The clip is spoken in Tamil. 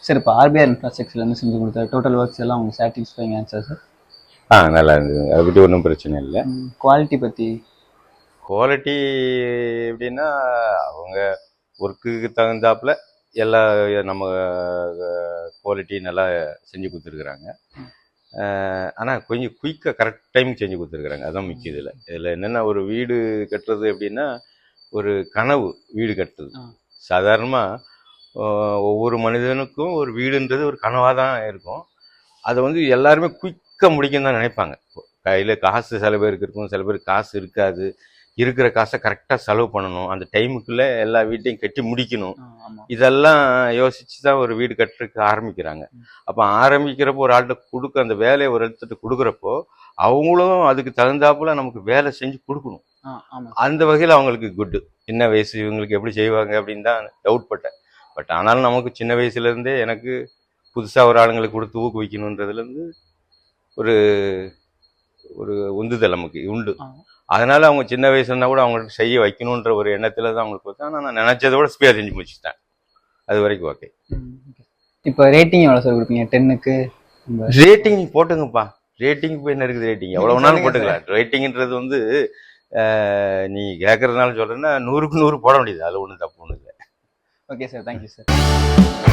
சார் இப்போ ஆர்பிஆர் இன்ஃப்ராஸ்ட்ரக்சர்லேருந்து செஞ்சு கொடுத்தாரு டோட்டல் ஒர்க்ஸ் எல்லாம் உங்களுக்கு சாட்டிஸ்ஃபைங் ஆன்சர் சார்? நல்லா இருந்தது, அதை பற்றி ஒன்றும் பிரச்சனை இல்லை. குவாலிட்டி பற்றி? குவாலிட்டி எப்படின்னா அவங்க ஒர்க்குக்கு தகுந்தாப்புல எல்லா நம்ம குவாலிட்டி நல்லா செஞ்சு கொடுத்துருக்குறாங்க. ஆனால் கொஞ்சம் குயிக்காக கரெக்ட் டைமுக்கு செஞ்சு கொடுத்துருக்குறாங்க, அதுதான் முக்கியம். இதில் என்னென்னா ஒரு வீடு கட்டுறது எப்படின்னா ஒரு கனவு வீடு கட்டுறது. சாதாரணமாக ஒவ்வொரு மனிதனுக்கும் ஒரு வீடுன்றது ஒரு கனவாக தான் இருக்கும். அதை வந்து எல்லாருமே குயிக்காக முடிக்கணும்னு தான் நினைப்பாங்க. கையில் காசு சில பேருக்கு இருக்கும், சில பேருக்கு காசு இருக்காது. இருக்கிற காசை கரெக்டாக செலவு பண்ணணும், அந்த டைமுக்குள்ளே எல்லா வீட்டையும் கட்டி முடிக்கணும். இதெல்லாம் யோசித்து தான் ஒரு வீடு கட்டுறதுக்கு ஆரம்பிக்கிறாங்க. அப்போ ஆரம்பிக்கிறப்போ ஒரு ஆள்கிட்ட அந்த வேலையை ஒரு இடத்துட்டு கொடுக்குறப்போ அவங்களும் அதுக்கு தகுந்தாப்புல நமக்கு வேலை செஞ்சு கொடுக்கணும். அந்த வகையில் அவங்களுக்கு குட்டு. சின்ன வயசு இவங்களுக்கு எப்படி செய்வாங்க அப்படின்னு தான் டவுட் பட்டேன். பட் ஆனாலும் நமக்கு சின்ன வயசுலேருந்தே எனக்கு புதுசாக ஒரு ஆளுங்களுக்கு கொடுத்து ஊக்குவிக்கணுன்றதுலேருந்து ஒரு ஒரு உந்துதல் நமக்கு உண்டு. அதனால அவங்க சின்ன வயசுனா கூட அவங்களுக்கு செய்ய வைக்கணுன்ற ஒரு எண்ணத்தில் தான் அவங்களுக்கு பார்த்தா. ஆனால் நான் நினச்சதோட ஸ்பீடாக செஞ்சு முடிச்சுட்டேன், அது வரைக்கும் ஓகே. இப்போ ரேட்டிங் எவ்வளோ சார் கொடுப்பீங்க 10க்கு? ரேட்டிங் போட்டுங்கப்பா, ரேட்டிங் போய் என்ன இருக்குது, ரேட்டிங் எவ்வளோ வேணாலும் போட்டுக்கலாம். ரேட்டிங்கிறது வந்து நீ கேட்கறதுனால சொல்கிறேன்னா 100க்கு 100 போட முடியுது, அதில் ஒன்றும் தப்பு ஒன்றும் இல்லை. Okay sir, thank you sir.